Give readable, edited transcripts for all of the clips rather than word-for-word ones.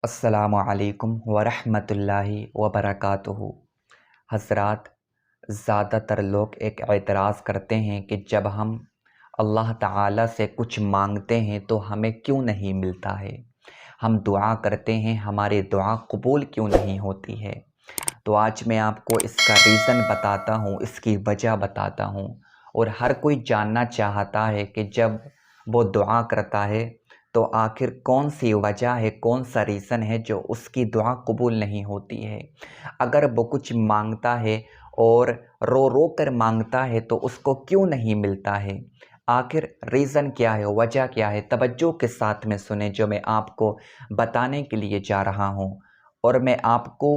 السلام علیکم ورحمۃ اللہ وبرکاتہ۔ حضرات، زیادہ تر لوگ ایک اعتراض کرتے ہیں کہ جب ہم اللہ تعالیٰ سے کچھ مانگتے ہیں تو ہمیں کیوں نہیں ملتا ہے، ہم دعا کرتے ہیں ہماری دعا قبول کیوں نہیں ہوتی ہے۔ تو آج میں آپ کو اس کا ریزن بتاتا ہوں، اس کی وجہ بتاتا ہوں، اور ہر کوئی جاننا چاہتا ہے کہ جب وہ دعا کرتا ہے تو آخر کون سی وجہ ہے، کون سا ریزن ہے جو اس کی دعا قبول نہیں ہوتی ہے۔ اگر وہ کچھ مانگتا ہے اور رو رو کر مانگتا ہے تو اس کو کیوں نہیں ملتا ہے، آخر ریزن کیا ہے، وجہ کیا ہے؟ توجہ کے ساتھ میں سنیں جو میں آپ کو بتانے کے لیے جا رہا ہوں، اور میں آپ کو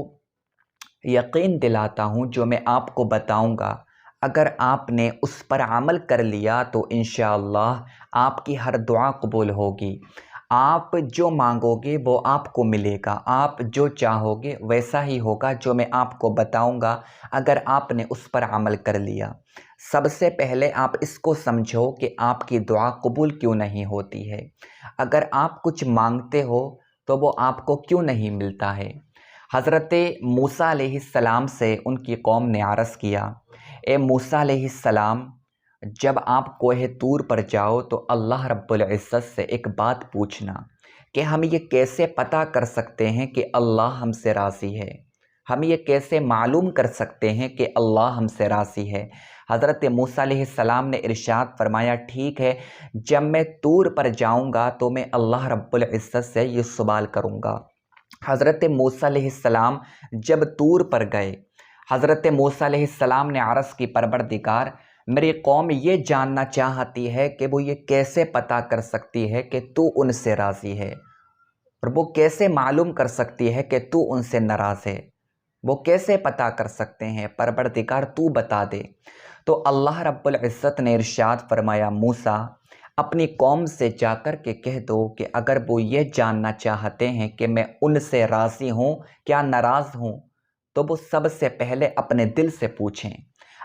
یقین دلاتا ہوں جو میں آپ کو بتاؤں گا اگر آپ نے اس پر عمل کر لیا تو انشاءاللہ آپ کی ہر دعا قبول ہوگی۔ آپ جو مانگو گے وہ آپ کو ملے گا، آپ جو چاہو گے ویسا ہی ہوگا جو میں آپ کو بتاؤں گا اگر آپ نے اس پر عمل کر لیا۔ سب سے پہلے آپ اس کو سمجھو کہ آپ کی دعا قبول کیوں نہیں ہوتی ہے۔ اگر آپ کچھ مانگتے ہو تو وہ آپ کو کیوں نہیں ملتا ہے۔ حضرت موسیٰ علیہ السلام سے ان کی قوم نے عرض کیا، اے موسیٰ علیہ السلام، جب آپ کوہ طور پر جاؤ تو اللہ رب العزت سے ایک بات پوچھنا کہ ہم یہ کیسے پتہ کر سکتے ہیں کہ اللہ ہم سے راضی ہے، ہم یہ کیسے معلوم کر سکتے ہیں کہ اللہ ہم سے راضی ہے۔ حضرت موسیٰ علیہ السلام نے ارشاد فرمایا، ٹھیک ہے، جب میں طور پر جاؤں گا تو میں اللہ رب العزت سے یہ سوال کروں گا۔ حضرت موسیٰ علیہ السلام جب طور پر گئے، حضرت موسیٰ علیہ السلام نے عرض کی، پروردگار، میری قوم یہ جاننا چاہتی ہے کہ وہ یہ کیسے پتہ کر سکتی ہے کہ تو ان سے راضی ہے، اور وہ کیسے معلوم کر سکتی ہے کہ تو ان سے ناراض ہے، وہ کیسے پتہ کر سکتے ہیں، پروردگار تو بتا دے۔ تو اللہ رب العزت نے ارشاد فرمایا، موسیٰ، اپنی قوم سے جا کر کے کہہ دو کہ اگر وہ یہ جاننا چاہتے ہیں کہ میں ان سے راضی ہوں کیا ناراض ہوں تو وہ سب سے پہلے اپنے دل سے پوچھیں۔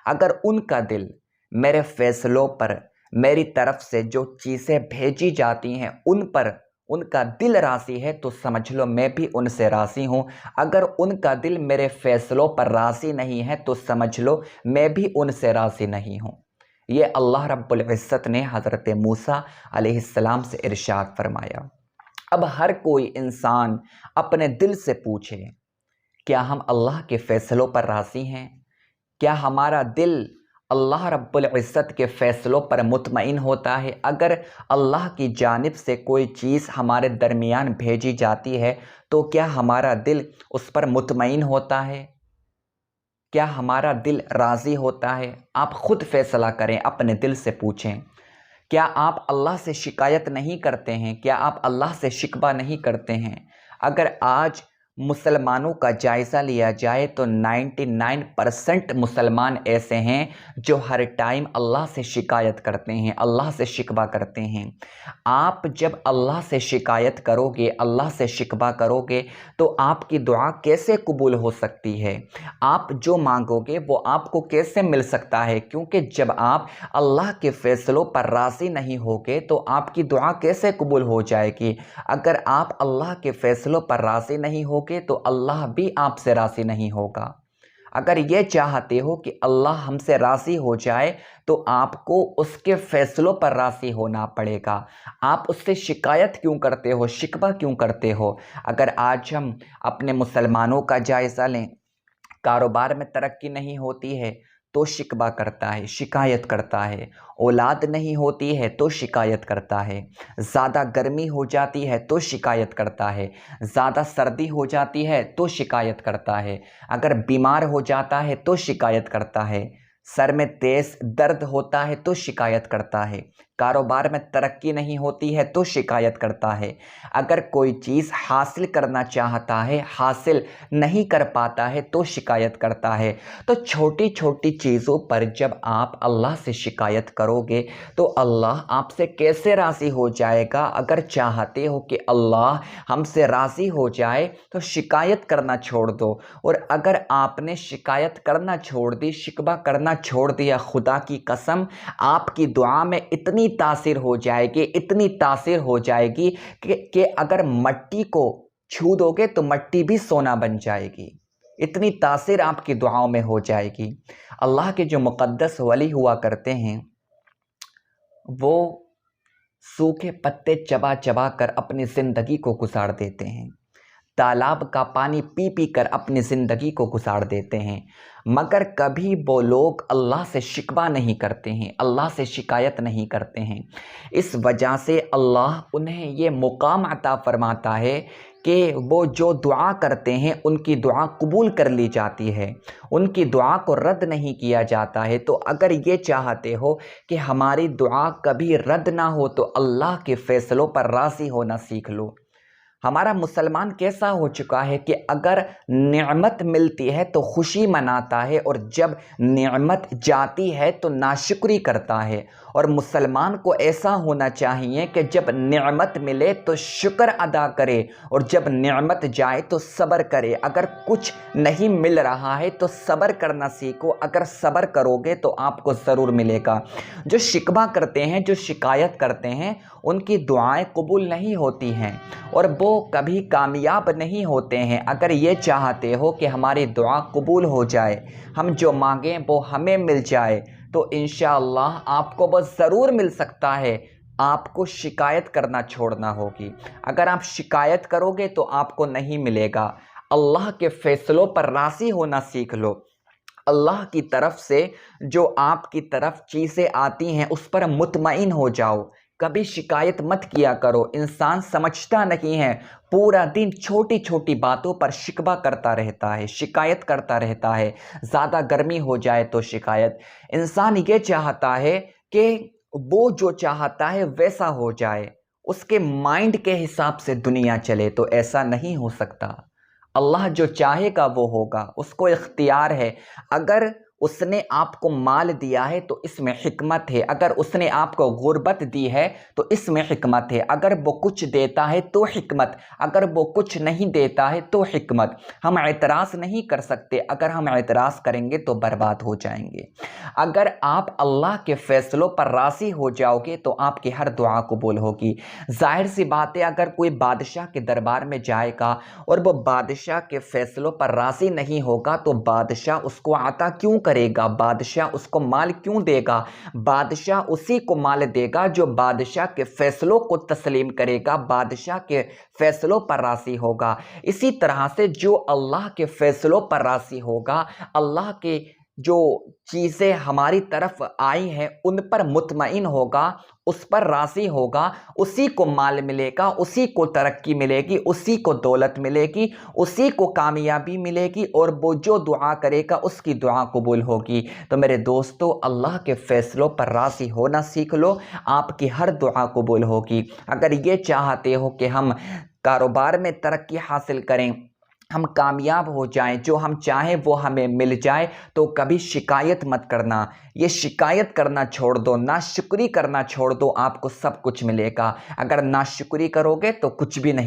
اگر ان کا دل میرے فیصلوں پر، میری طرف سے جو چیزیں بھیجی جاتی ہیں ان پر ان کا دل راضی ہے تو سمجھ لو میں بھی ان سے راضی ہوں، اگر ان کا دل میرے فیصلوں پر راضی نہیں ہے تو سمجھ لو میں بھی ان سے راضی نہیں ہوں۔ یہ اللہ رب العزت نے حضرت موسیٰ علیہ السلام سے ارشاد فرمایا۔ اب ہر کوئی انسان اپنے دل سے پوچھے، کیا ہم اللہ کے فیصلوں پر راضی ہیں؟ کیا ہمارا دل اللہ رب العزت کے فیصلوں پر مطمئن ہوتا ہے؟ اگر اللہ کی جانب سے کوئی چیز ہمارے درمیان بھیجی جاتی ہے تو کیا ہمارا دل اس پر مطمئن ہوتا ہے؟ کیا ہمارا دل راضی ہوتا ہے؟ آپ خود فیصلہ کریں، اپنے دل سے پوچھیں۔ کیا آپ اللہ سے شکایت نہیں کرتے ہیں؟ کیا آپ اللہ سے شکوہ نہیں کرتے ہیں؟ اگر آج مسلمانوں کا جائزہ لیا جائے تو 99% مسلمان ایسے ہیں جو ہر ٹائم اللہ سے شکایت کرتے ہیں، اللہ سے شکوہ کرتے ہیں۔ آپ جب اللہ سے شکایت کرو گے، اللہ سے شکوہ کرو گے تو آپ کی دعا کیسے قبول ہو سکتی ہے؟ آپ جو مانگو گے وہ آپ کو کیسے مل سکتا ہے؟ کیونکہ جب آپ اللہ کے فیصلوں پر راضی نہیں ہوگے تو آپ کی دعا کیسے قبول ہو جائے گی؟ اگر آپ اللہ کے فیصلوں پر راضی نہیں ہوگے تو اللہ بھی آپ سے راضی نہیں ہوگا۔ اگر یہ چاہتے ہو کہ اللہ ہم سے راضی ہو جائے تو آپ کو اس کے فیصلوں پر راضی ہونا پڑے گا۔ آپ اس سے شکایت کیوں کرتے ہو، شکوہ کیوں کرتے ہو؟ اگر آج ہم اپنے مسلمانوں کا جائزہ لیں، کاروبار میں ترقی نہیں ہوتی ہے تو شکوہ کرتا ہے، شکایت کرتا ہے، اولاد نہیں ہوتی ہے تو شکایت کرتا ہے، زیادہ گرمی ہو جاتی ہے تو شکایت کرتا ہے، زیادہ سردی ہو جاتی ہے تو شکایت کرتا ہے، اگر بیمار ہو جاتا ہے تو شکایت کرتا ہے، سر میں تیز درد ہوتا ہے تو شکایت کرتا ہے، کاروبار میں ترقی نہیں ہوتی ہے تو شکایت کرتا ہے، اگر کوئی چیز حاصل کرنا چاہتا ہے حاصل نہیں کر پاتا ہے تو شکایت کرتا ہے۔ تو چھوٹی چھوٹی چیزوں پر جب آپ اللہ سے شکایت کرو گے تو اللہ آپ سے کیسے راضی ہو جائے گا؟ اگر چاہتے ہو کہ اللہ ہم سے راضی ہو جائے تو شکایت کرنا چھوڑ دو، اور اگر آپ نے شکایت کرنا چھوڑ دی، شکوہ کرنا چھوڑ دیا، خدا کی قسم آپ کی دعا میں اتنی تاثیر ہو جائے گی، اتنی تاثیر ہو جائے گی کہ اگر مٹی کو چھو دو گے تو مٹی بھی سونا بن جائے گی، اتنی تاثیر آپ کی دعاؤں میں ہو جائے گی۔ اللہ کے جو مقدس ولی ہوا کرتے ہیں وہ سوکھے پتے چبا چبا کر اپنی زندگی کو گزار دیتے ہیں، تالاب کا پانی پی پی کر اپنی زندگی کو گزار دیتے ہیں، مگر کبھی وہ لوگ اللہ سے شکوہ نہیں کرتے ہیں، اللہ سے شکایت نہیں کرتے ہیں۔ اس وجہ سے اللہ انہیں یہ مقام عطا فرماتا ہے کہ وہ جو دعا کرتے ہیں ان کی دعا قبول کر لی جاتی ہے، ان کی دعا کو رد نہیں کیا جاتا ہے۔ تو اگر یہ چاہتے ہو کہ ہماری دعا کبھی رد نہ ہو تو اللہ کے فیصلوں پر راضی ہونا سیکھ لو۔ ہمارا مسلمان کیسا ہو چکا ہے کہ اگر نعمت ملتی ہے تو خوشی مناتا ہے، اور جب نعمت جاتی ہے تو ناشکری کرتا ہے۔ اور مسلمان کو ایسا ہونا چاہیے کہ جب نعمت ملے تو شکر ادا کرے، اور جب نعمت جائے تو صبر کرے۔ اگر کچھ نہیں مل رہا ہے تو صبر کرنا سیکھو، اگر صبر کرو گے تو آپ کو ضرور ملے گا۔ جو شکوہ کرتے ہیں، جو شکایت کرتے ہیں، ان کی دعائیں قبول نہیں ہوتی ہیں اور وہ کبھی کامیاب نہیں ہوتے ہیں۔ اگر یہ چاہتے ہو کہ ہماری دعا قبول ہو جائے، ہم جو مانگیں وہ ہمیں مل جائے، تو انشاءاللہ آپ کو وہ ضرور مل سکتا ہے۔ آپ کو شکایت کرنا چھوڑنا ہوگی۔ اگر آپ شکایت کرو گے تو آپ کو نہیں ملے گا۔ اللہ کے فیصلوں پر راضی ہونا سیکھ لو۔ اللہ کی طرف سے جو آپ کی طرف چیزیں آتی ہیں اس پر مطمئن ہو جاؤ۔ کبھی شکایت مت کیا کرو۔ انسان سمجھتا نہیں ہے، پورا دن چھوٹی چھوٹی باتوں پر شکوہ کرتا رہتا ہے، شکایت کرتا رہتا ہے۔ زیادہ گرمی ہو جائے تو شکایت۔ انسان یہ چاہتا ہے کہ وہ جو چاہتا ہے ویسا ہو جائے، اس کے مائنڈ کے حساب سے دنیا چلے، تو ایسا نہیں ہو سکتا۔ اللہ جو چاہے گا وہ ہوگا، اس کو اختیار ہے۔ اگر اس نے آپ کو مال دیا ہے تو اس میں حکمت ہے، اگر اس نے آپ کو غربت دی ہے تو اس میں حکمت ہے، اگر وہ کچھ دیتا ہے تو حکمت، اگر وہ کچھ نہیں دیتا ہے تو حکمت۔ ہم اعتراض نہیں کر سکتے، اگر ہم اعتراض کریں گے تو برباد ہو جائیں گے۔ اگر آپ اللہ کے فیصلوں پر راضی ہو جاؤ گے تو آپ کی ہر دعا قبول ہوگی۔ ظاہر سی بات ہے، اگر کوئی بادشاہ کے دربار میں جائے گا اور وہ بادشاہ کے فیصلوں پر راضی نہیں ہوگا تو بادشاہ اس کو عطا کیوں کرے گا؟ بادشاہ اس کو مال کیوں دے گا؟ بادشاہ اسی کو مال دے گا جو بادشاہ کے فیصلوں کو تسلیم کرے گا، بادشاہ کے فیصلوں پر راضی ہوگا۔ اسی طرح سے جو اللہ کے فیصلوں پر راضی ہوگا، اللہ کے جو چیزیں ہماری طرف آئی ہیں ان پر مطمئن ہوگا، اس پر راضی ہوگا، اسی کو مال ملے گا، اسی کو ترقی ملے گی، اسی کو دولت ملے گی، اسی کو کامیابی ملے گی، اور وہ جو دعا کرے گا اس کی دعا قبول ہوگی۔ تو میرے دوستو، اللہ کے فیصلوں پر راضی ہونا سیکھ لو، آپ کی ہر دعا قبول ہوگی۔ اگر یہ چاہتے ہو کہ ہم کاروبار میں ترقی حاصل کریں، ہم کامیاب ہو جائیں، جو ہم چاہیں وہ ہمیں مل جائے، تو کبھی شکایت مت کرنا۔ یہ شکایت کرنا چھوڑ دو، ناشکری کرنا چھوڑ دو، آپ کو سب کچھ ملے گا۔ اگر ناشکری کرو گے تو کچھ بھی نہیں